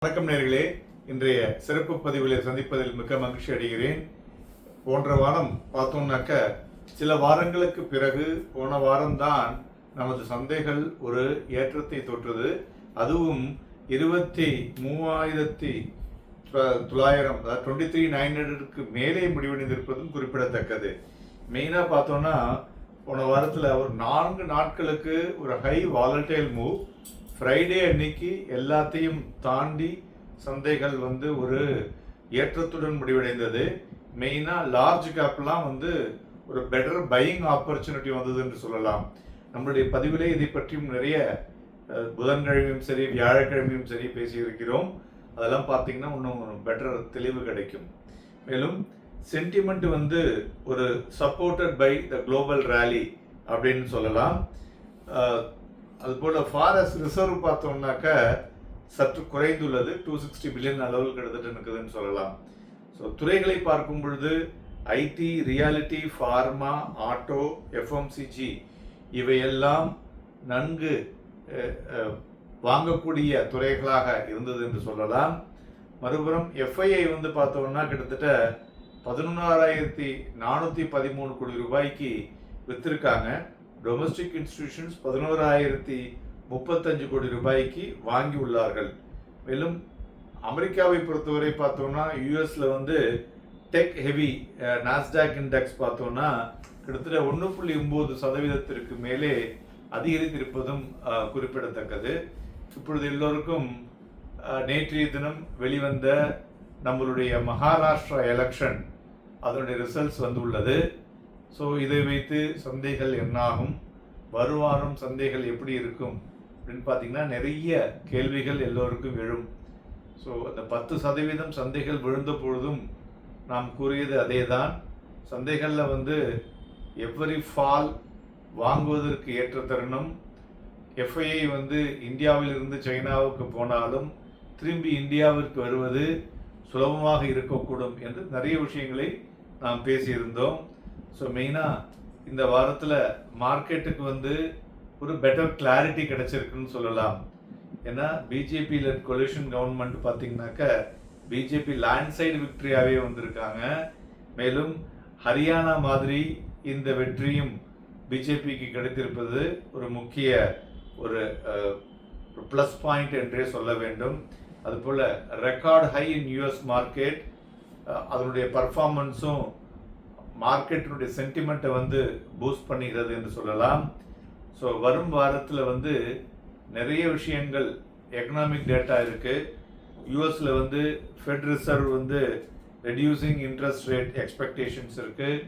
வணக்கம் நேர்களே, இன்றைய சிறப்பு பதிவில் சந்திப்பதில் மிக மகிழ்ச்சி அடைகிறேன். போன்ற வாரம் பார்த்தோம்னாக்க சில வாரங்களுக்கு பிறகு போன வாரம்தான் நமது சந்தைகள் ஒரு ஏற்றத்தை தொற்றது. அதுவும் 23,900 23,900க்கு மேலே முடிவடைந்திருப்பதும் குறிப்பிடத்தக்கது. மெயினாக பார்த்தோம்னா போன வாரத்தில் ஒரு 4 நாட்களுக்கு ஒரு ஹை வாலட்டைல் மூவ். ஃப்ரைடே அன்னைக்கு எல்லாத்தையும் தாண்டி சந்தைகள் ஒரு ஏற்றத்துடன் முடிவடைந்தது. மெயினாக லார்ஜ் கேப்லாம் ஒரு பெட்டர் பையிங் ஆப்பர்ச்சுனிட்டி வந்தது என்று சொல்லலாம். நம்மளுடைய பதிவிலே இதை பற்றியும் நிறைய புதன்கிழமையும் சரி வியாழக்கிழமையும் சரி பேசியிருக்கிறோம். அதெல்லாம் பார்த்தீங்கன்னா இன்னும் பெட்டர் தெளிவு கிடைக்கும். மேலும் சென்டிமெண்ட் ஒரு supported by the global rally அப்படின்னு சொல்லலாம். அதுபோல் ஃபாரஸ்ட் ரிசர்வ் பார்த்தோம்னாக்க சற்று குறைந்துள்ளது. 260 பில்லியன் அளவில் கிட்டத்தட்ட இருக்குதுன்னு சொல்லலாம். ஸோ துறைகளை பார்க்கும் பொழுது IT, realty, pharma, auto, FMCG இவையெல்லாம் நன்கு வாங்கக்கூடிய துறைகளாக இருந்தது என்று சொல்லலாம். மறுபுறம் எஃப்ஐஐ பார்த்தோம்னா கிட்டத்தட்ட 11,413 கோடி ரூபாய்க்கு வித்திருக்காங்க. டொமஸ்டிக் இன்ஸ்டிடியூஷன்ஸ் 11,035 கோடி ரூபாய்க்கு வாங்கி உள்ளார்கள். மேலும் அமெரிக்காவை பொறுத்தவரை பார்த்தோம்னா யூஎஸ்ல டெக் ஹெவி நாஸ்டாக் இண்டெக்ஸ் பார்த்தோம்னா கிட்டத்தட்ட 1.9% மேலே அதிகரித்திருப்பதும் குறிப்பிடத்தக்கது. இப்பொழுது எல்லோருக்கும் நேற்றைய தினம் வெளிவந்த நம்மளுடைய மகாராஷ்டிரா எலெக்ஷன் அதனுடைய ரிசல்ட்ஸ் உள்ளது. ஸோ இதை வைத்து சந்தைகள் என்னாகும், வருவாரம் சந்தைகள் எப்படி இருக்கும் அப்படின்னு பார்த்தீங்கன்னா நிறைய கேள்விகள் எல்லோருக்கும் எழும். ஸோ அந்த 10% சந்தைகள் விழுந்த பொழுதும் நாம் கூறியது அதே தான். சந்தைகளில் எவ்வரி ஃபால் வாங்குவதற்கு ஏற்ற தருணம். எஃப்ஐஐ இந்தியாவிலிருந்து சைனாவுக்கு போனாலும் திரும்பி இந்தியாவிற்கு வருவது சுலபமாக இருக்கக்கூடும் என்று நிறைய விஷயங்களை நாம் பேசியிருந்தோம். ஸோ மெயினாக இந்த வாரத்தில் மார்க்கெட்டுக்கு ஒரு பெட்டர் கிளாரிட்டி கிடைச்சிருக்குன்னு சொல்லலாம். ஏன்னா பிஜேபி லெட் கொலிஷன் கவர்மெண்ட் பார்த்தீங்கன்னாக்க பிஜேபி லேண்ட்சைடு விக்டரியாகவே வந்திருக்காங்க. மேலும் ஹரியானா மாதிரி இந்த வெற்றியும் பிஜேபிக்கு கிடைத்திருப்பது ஒரு முக்கிய ஒரு ப்ளஸ் பாயிண்ட் என்றே சொல்ல வேண்டும். அதுபோல் record high in US market, அதனுடைய பர்ஃபார்மன்ஸும் மார்க்கெட்டினுடைய சென்டிமெண்ட்டை பூஸ்ட் பண்ணுகிறது என்று சொல்லலாம். ஸோ வரும் வாரத்தில் நிறைய விஷயங்கள் எக்கனாமிக் டேட்டா இருக்குது. யூஎஸில் Fed reserve reducing interest rate expectations இருக்குது.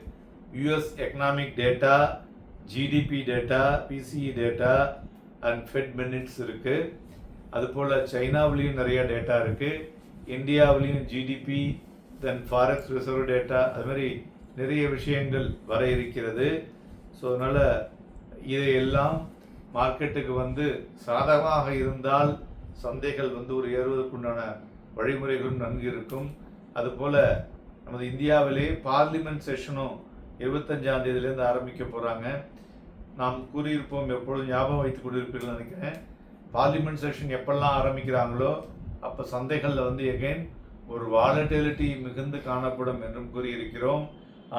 US economic data, GDP data, PCE data and Fed minutes இருக்குது. அதுபோல் சைனாவிலையும் நிறைய டேட்டா இருக்குது. இந்தியாவிலையும் GDP, then forex reserve data, அது மாதிரி நிறைய விஷயங்கள் வர இருக்கிறது. ஸோ அதனால் இதையெல்லாம் மார்க்கெட்டுக்கு சாதகமாக இருந்தால் சந்தைகள் ஒரு ஏறுவதற்குண்டான வழிமுறைகளும் நன்கு இருக்கும். அதுபோல் நமது இந்தியாவிலே பார்லிமெண்ட் செஷனும் 25ஆம் தேதியிலேருந்து ஆரம்பிக்க போகிறாங்க. நாம் கூறியிருப்போம், எப்பொழுதும் ஞாபகம் வைத்துக் கொண்டிருப்பீர்கள் நினைக்கிறேன். பார்லிமெண்ட் செஷன் எப்பெல்லாம் ஆரம்பிக்கிறாங்களோ அப்போ சந்தைகளில் எகைன் ஒரு வாலட்டிலிட்டி மிகுந்து காணப்படும் என்றும் கூறியிருக்கிறோம்.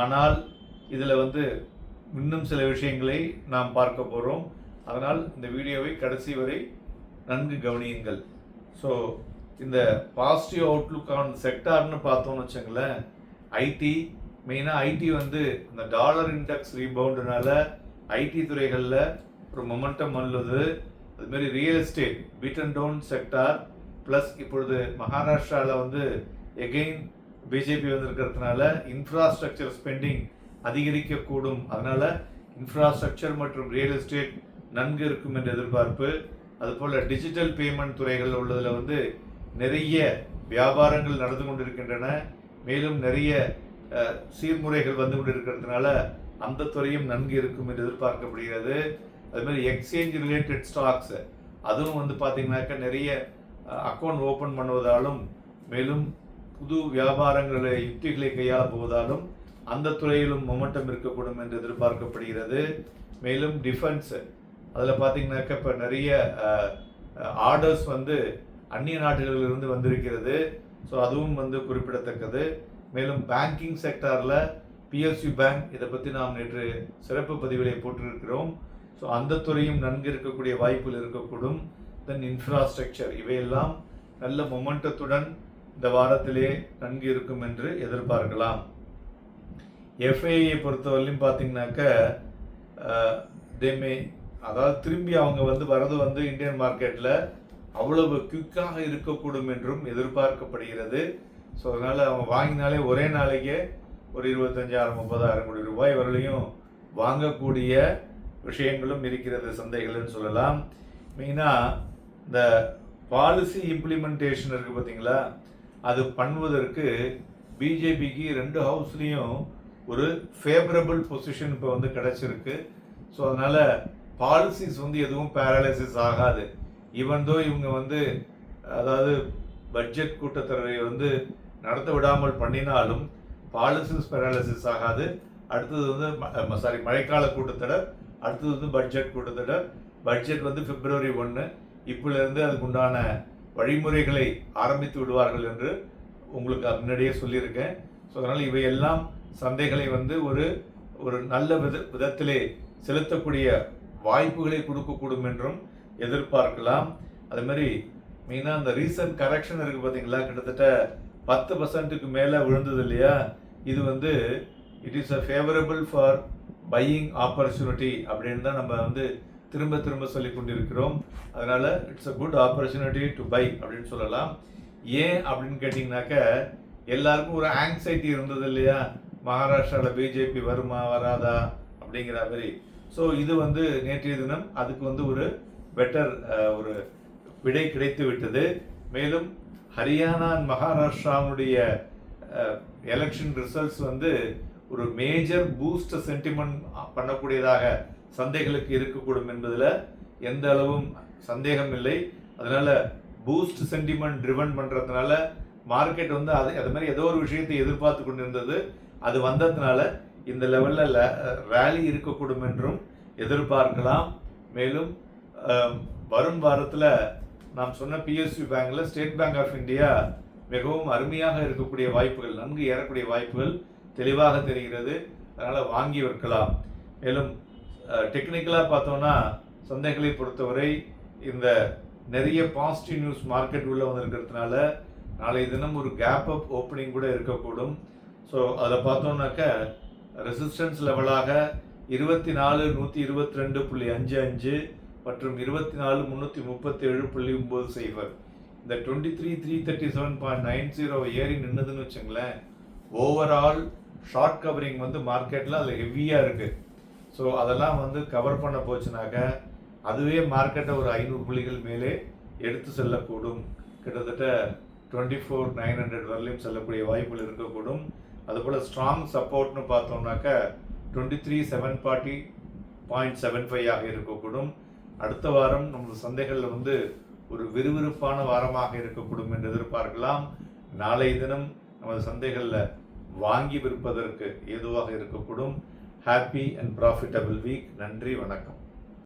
ஆனால் இதில் இன்னும் சில விஷயங்களை நாம் பார்க்க போகிறோம். அதனால் இந்த வீடியோவை கடைசி வரை நன்கு கவனியுங்கள். ஸோ இந்த பாசிட்டிவ் அவுட்லுக் ஆன் செக்டார்னு பார்த்தோம்னு வச்சுங்களேன், ஐடி மெயினாக ஐடி இந்த டாலர் இண்டெக்ஸ் ரீபவுண்டுனால ஐடி துறைகளில் ஒரு மொமெண்டம் உள்ளது. அதுமாரி real estate beat and down sector plus இப்பொழுது மகாராஷ்டிராவில் எகெயின் பிஜேபி இருக்கிறதுனால இன்ஃப்ராஸ்ட்ரக்சர் ஸ்பெண்டிங் அதிகரிக்கக்கூடும். அதனால் இன்ஃப்ராஸ்ட்ரக்சர் மற்றும் ரியல் எஸ்டேட் நன்கு இருக்கும் என்ற எதிர்பார்ப்பு. அதுபோல் டிஜிட்டல் பேமெண்ட் துறைகளில் உள்ளதில் நிறைய வியாபாரங்கள் நடந்து கொண்டிருக்கின்றன. மேலும் நிறைய சீர்முறைகள் கொண்டிருக்கிறதுனால அந்த துறையும் நன்கு இருக்கும் என்று எதிர்பார்க்கப்படுகிறது. அதுமாதிரி எக்ஸ்சேஞ்ச் ரிலேட்டட் ஸ்டாக்ஸ் அதுவும் பார்த்தீங்கன்னாக்கா நிறைய அக்கௌண்ட் ஓப்பன் பண்ணுவதாலும் மேலும் புது வியாபாரங்களை யுக்திகளை கையாள போவதாலும் அந்த துறையிலும் மொமெண்டம் இருக்கக்கூடும் என்று எதிர்பார்க்கப்படுகிறது. மேலும் டிஃபென்ஸ் அதில் பார்த்தீங்கன்னாக்கா இப்போ நிறைய ஆர்டர்ஸ் அந்நிய நாடுகளிலிருந்து வந்திருக்கிறது. ஸோ அதுவும் வந்து குறிப்பிடத்தக்கது. மேலும் பேங்கிங் செக்டாரில் பிஎஸ்யூ பேங்க், இதை பற்றி நாம் நேற்று சிறப்பு பதிவுகளை போட்டிருக்கிறோம். ஸோ அந்த துறையும் நன்கு இருக்கக்கூடிய வாய்ப்புகள் இருக்கக்கூடும். தென் இன்ஃப்ராஸ்ட்ரக்சர், இவையெல்லாம் நல்ல மொமெண்டத்துடன் இந்த வாரத்திலே நன்கு இருக்கும் என்று எதிர்பார்க்கலாம். எஃப்ஐஐயை பொறுத்தவரையிலும் பார்த்தீங்கன்னாக்க தேமே, அதாவது திரும்பி அவங்க வந்து வரது வந்து இந்தியன் மார்க்கெட்டில் அவ்வளவு குயிக்காக இருக்கக்கூடும் என்றும் எதிர்பார்க்கப்படுகிறது. ஸோ அதனால் அவங்க வாங்கினாலே ஒரே நாளைக்கே ஒரு 25,000-30,000 கோடி ரூபாய் வரலையும் வாங்கக்கூடிய விஷயங்களும் இருக்கிறது சந்தைகள்னு சொல்லலாம். மெயினாக இந்த பாலிசி இம்ப்ளிமெண்டேஷன் இருக்குது பார்த்தீங்களா, அது பண்ணுவதற்கு பிஜேபிக்கு 2 ஹவுஸ்லேயும் ஒரு ஃபேவரபிள் பொசிஷன் இப்போ வந்து கிடச்சிருக்கு. ஸோ அதனால் பாலிசிஸ் வந்து எதுவும் பேரலைசிஸ் ஆகாது. ஈவன் தோ இவங்க வந்து அதாவது பட்ஜெட் கூட்டத்தொடரை வந்து நடத்த விடாமல் பண்ணினாலும் பாலிசிஸ் பேரலைசிஸ் ஆகாது. அடுத்தது வந்து மழைக்கால கூட்டத்தொடர், அடுத்தது வந்து பட்ஜெட் கூட்டத்தொடர். பட்ஜெட் வந்து February 1, இப்பிலிருந்து அதுக்கு உண்டான வழிமுறைகளை ஆரம்பித்து விடுவார்கள் என்று உங்களுக்கு முன்னாடியே சொல்லியிருக்கேன். ஸோ அதனால் இவையெல்லாம் சந்தைகளை வந்து ஒரு நல்ல விதத்திலே செலுத்தக்கூடிய வாய்ப்புகளை கொடுக்கக்கூடும் என்றும் எதிர்பார்க்கலாம். அதே மாதிரி மெயினாக அந்த ரீசன்ட் கரெக்ஷன் இருக்குது பார்த்தீங்களா, கிட்டத்தட்ட 10% மேலே விழுந்தது இல்லையா, இது வந்து it is a favourable for buying opportunity அப்படின்னு தான் நம்ம வந்து திரும்ப திரும்ப சொல்லி கொண்டிருக்கிறோம். அதனால் it's a good opportunity to buy அப்படின்னு சொல்லலாம். ஏன் அப்படின்னு கேட்டிங்கனாக்க, எல்லாருக்கும் ஒரு ஆங்ஸைட்டி இருந்தது இல்லையா, மகாராஷ்டிராவில் பிஜேபி வருமா வராதா அப்படிங்கிற மாதிரி. ஸோ இது வந்து நேற்றைய தினம் அதுக்கு வந்து ஒரு பெட்டர் ஒரு விடை கிடைத்து விட்டது. மேலும் ஹரியானா மகாராஷ்டிராவுடைய எலெக்ஷன் ரிசல்ட்ஸ் வந்து ஒரு மேஜர் பூஸ்ட் சென்டிமெண்ட் பண்ணக்கூடியதாக சந்தைகளுக்கு இருக்கக்கூடும் என்பதில் எந்த அளவும் சந்தேகம் இல்லை. அதனால பூஸ்ட் சென்டிமெண்ட் ட்ரிவன் பண்ணுறதுனால மார்க்கெட் வந்து அது மாதிரி ஏதோ ஒரு விஷயத்தை எதிர்பார்த்து கொண்டிருந்தது. அது வந்ததுனால இந்த லெவலில் ரேலி இருக்கக்கூடும் என்றும் எதிர்பார்க்கலாம். மேலும் வரும் வாரத்தில் நாம் சொன்ன பிஎஸ்யூ பேங்கில் ஸ்டேட் பேங்க் ஆஃப் இந்தியா மிகவும் அருமையாக இருக்கக்கூடிய வாய்ப்புகள், நன்கு ஏறக்கூடிய வாய்ப்புகள் தெளிவாக தெரிகிறது. அதனால் வாங்கி விற்கலாம். மேலும் டெக்னிக்கலாக பார்த்தோன்னா சந்தைகளை பொறுத்தவரை இந்த நிறைய பாசிட்டிவ் நியூஸ் மார்க்கெட் உள்ளே வந்திருக்கிறதுனால நாளை தினம் ஒரு கேப் அப் ஓப்பனிங் கூட இருக்கக்கூடும். ஸோ அதில் பார்த்தோம்னாக்க ரெசிஸ்டன்ஸ் லெவலாக 24,122.55 மற்றும் 24,337.90 இந்த 23,337.90 ஏறி நின்றுதுன்னு வச்சுங்களேன். ஓவரால் ஷார்ட் கவரிங் வந்து மார்க்கெட்டில் அதில் ஹெவியாக இருக்குது. ஸோ அதெல்லாம் வந்து கவர் பண்ண போச்சுனாக்க அதுவே மார்க்கெட்டை ஒரு 500 புள்ளிகள் மேலே எடுத்து செல்லக்கூடும். கிட்டத்தட்ட 24,900 வரலையும் செல்லக்கூடிய வாய்ப்புகள் இருக்கக்கூடும். அதுபோல் ஸ்ட்ராங் சப்போர்ட்னு பார்த்தோம்னாக்க 23,740.75 ஆக இருக்கக்கூடும். அடுத்த வாரம் நமது சந்தைகளில் வந்து ஒரு விறுவிறுப்பான வாரமாக இருக்கக்கூடும் என்று எதிர்பார்க்கலாம். நாளைய தினம் நமது சந்தைகளில் வாங்கி விற்பதற்கு ஏதுவாக இருக்கக்கூடும். Happy and profitable week. நன்றி, வணக்கம்.